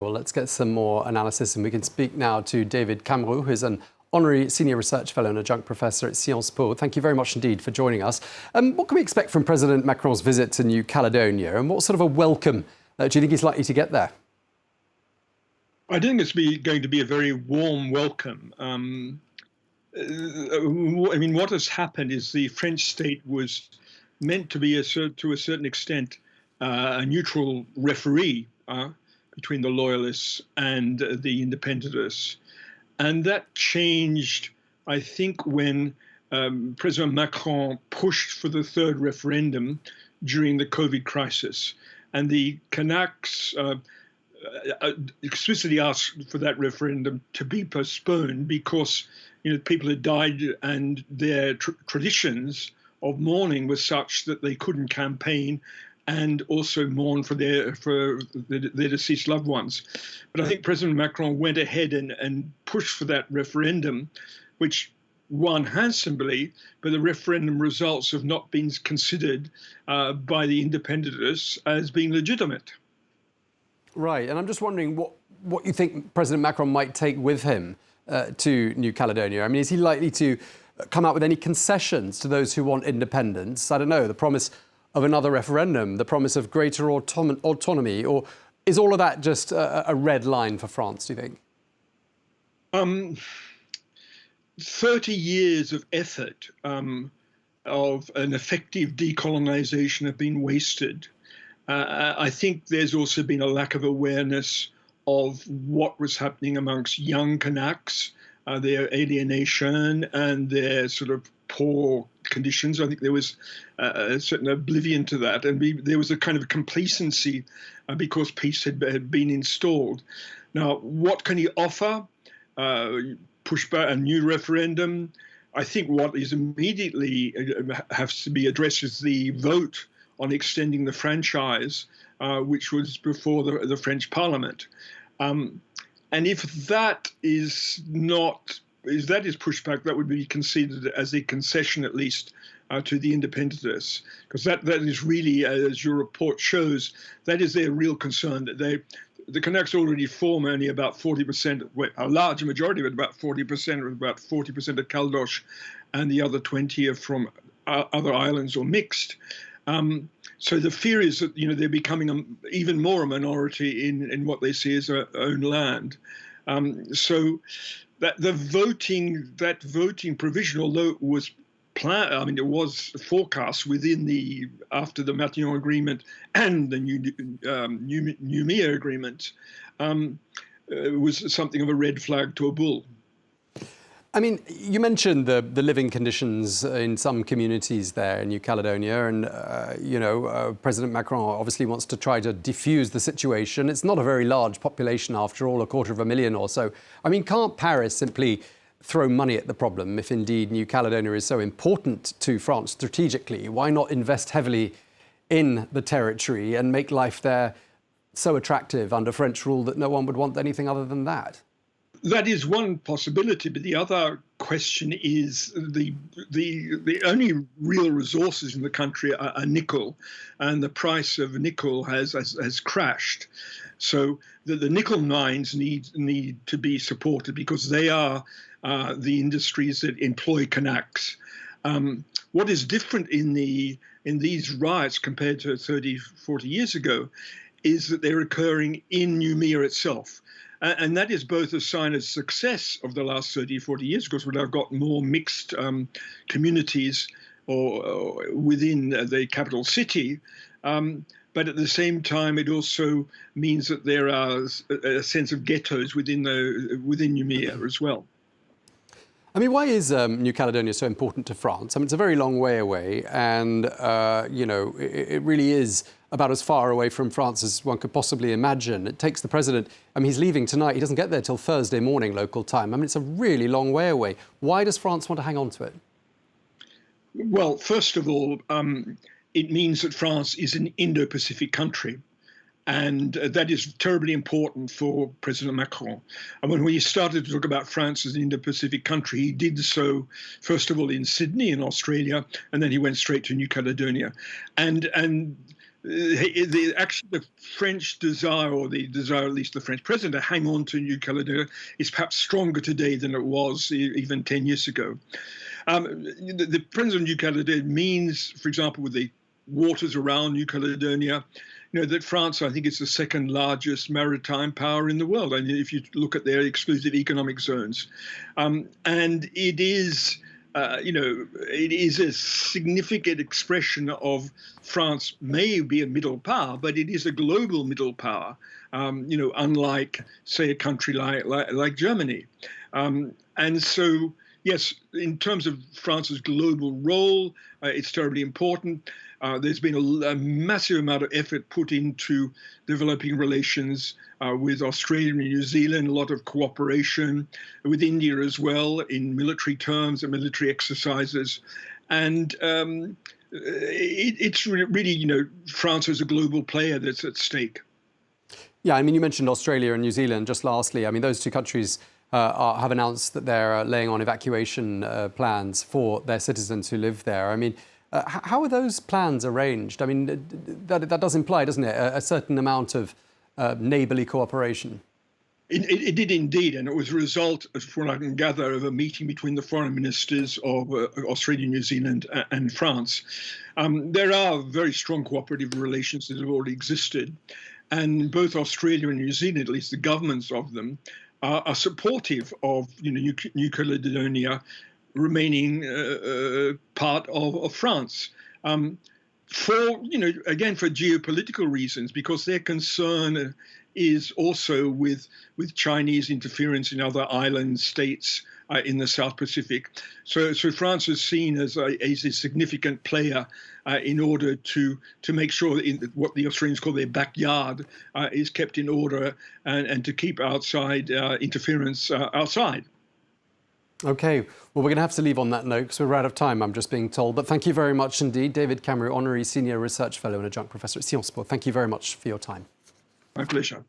Well, let's get some more analysis, and we can speak now to David Camroux, who's an honorary senior research fellow and adjunct professor at Sciences Po. Thank you very much indeed for joining us. What can we expect from President Macron's visit to New Caledonia, and what sort of a welcome do you think he's likely to get there? I think it's going to be a very warm welcome. I mean, what has happened is the French state was meant to be, to a certain extent, a neutral referee between the loyalists and the independentists. And that changed, I think, when President Macron pushed for the third referendum during the COVID crisis. And the Kanaks explicitly asked for that referendum to be postponed because people had died and their traditions of mourning were such that they couldn't campaign and also mourn for their deceased loved ones. But I think President Macron went ahead and pushed for that referendum, which won handsomely, but the referendum results have not been considered by the independentists as being legitimate. Right, and I'm just wondering what you think President Macron might take with him to New Caledonia. I mean, is he likely to come out with any concessions to those who want independence? I don't know, the promise of another referendum, the promise of greater autonomy, or is all of that just a red line for France, do you think? 30 years of effort of an effective decolonization have been wasted. I think there's also been a lack of awareness of what was happening amongst young Kanaks, their alienation and their sort of poor conditions. I think there was a certain oblivion to that, and there was a kind of complacency because peace had been installed. Now, what can he offer? Push back a new referendum. I think what is immediately has to be addressed is the vote on extending the franchise, which was before the French Parliament. And if that is pushed back, that would be considered as a concession, at least, to the independentists, because that is really, as your report shows, that is their real concern. That the Kanaks already form only about 40%, a large majority of it, about 40% of Caldoche, and the other 20 are from other islands or mixed. So the fear is that they're becoming even more a minority in what they see as their own land. So that voting provision, although it was planned, I mean, it was forecast after the Matignon Agreement and the Noumea Agreement, was something of a red flag to a bull. I mean, you mentioned the living conditions in some communities there in New Caledonia, and President Macron obviously wants to try to defuse the situation. It's not a very large population, after all, 250,000 or so. I mean, can't Paris simply throw money at the problem if indeed New Caledonia is so important to France strategically? Why not invest heavily in the territory and make life there so attractive under French rule that no one would want anything other than that? That is one possibility, but the other question is the only real resources in the country are nickel, and the price of nickel has crashed. So the nickel mines need to be supported because they are the industries that employ Kanaks. What is different in these riots compared to 30, 40 years ago is that they're occurring in Noumea itself. And that is both a sign of success of the last 30, 40 years, because we've now got more mixed communities or within the capital city. But at the same time, it also means that there are a sense of ghettos within Noumea as well. I mean, why is New Caledonia so important to France? I mean, it's a very long way away, and it really is about as far away from France as one could possibly imagine. It takes the president, I mean, he's leaving tonight. He doesn't get there till Thursday morning local time. I mean, it's a really long way away. Why does France want to hang on to it? Well, first of all, it means that France is an Indo-Pacific country. And that is terribly important for President Macron. And when he started to talk about France as an Indo-Pacific country, he did so, first of all, in Sydney, in Australia, and then he went straight to New Caledonia. And actually the French desire, or the desire at least the French president, to hang on to New Caledonia is perhaps stronger today than it was even 10 years ago. The presence of New Caledonia means, for example, with the waters around New Caledonia, that France, I think, is the second largest maritime power in the world. And if you look at their exclusive economic zones, and it is, it is a significant expression of France may be a middle power, but it is a global middle power. Unlike, say, a country like Germany, and so. Yes, in terms of France's global role, it's terribly important. There's been a massive amount of effort put into developing relations with Australia and New Zealand, a lot of cooperation with India as well in military terms and military exercises. And it's really, France as a global player that's at stake. Yeah, I mean, you mentioned Australia and New Zealand just lastly. I mean, those two countries have announced that they're laying on evacuation plans for their citizens who live there. I mean, how are those plans arranged? I mean, that does imply, doesn't it, a certain amount of neighbourly cooperation? It did indeed, and it was a result, as far as I can gather, of a meeting between the foreign ministers of Australia, New Zealand and France. There are very strong cooperative relations that have already existed, and both Australia and New Zealand, at least the governments of them, are supportive of New Caledonia remaining part of France. Again, for geopolitical reasons, because their concern is also with Chinese interference in other island states in the South Pacific. So France is seen as a significant player in order to make sure that what the Australians call their backyard is kept in order and to keep outside interference outside. OK, well, we're going to have to leave on that note because we're out of time, I'm just being told. But thank you very much indeed, David Camroux, Honorary Senior Research Fellow and Adjunct Professor at Sciences Po. Thank you very much for your time. My pleasure.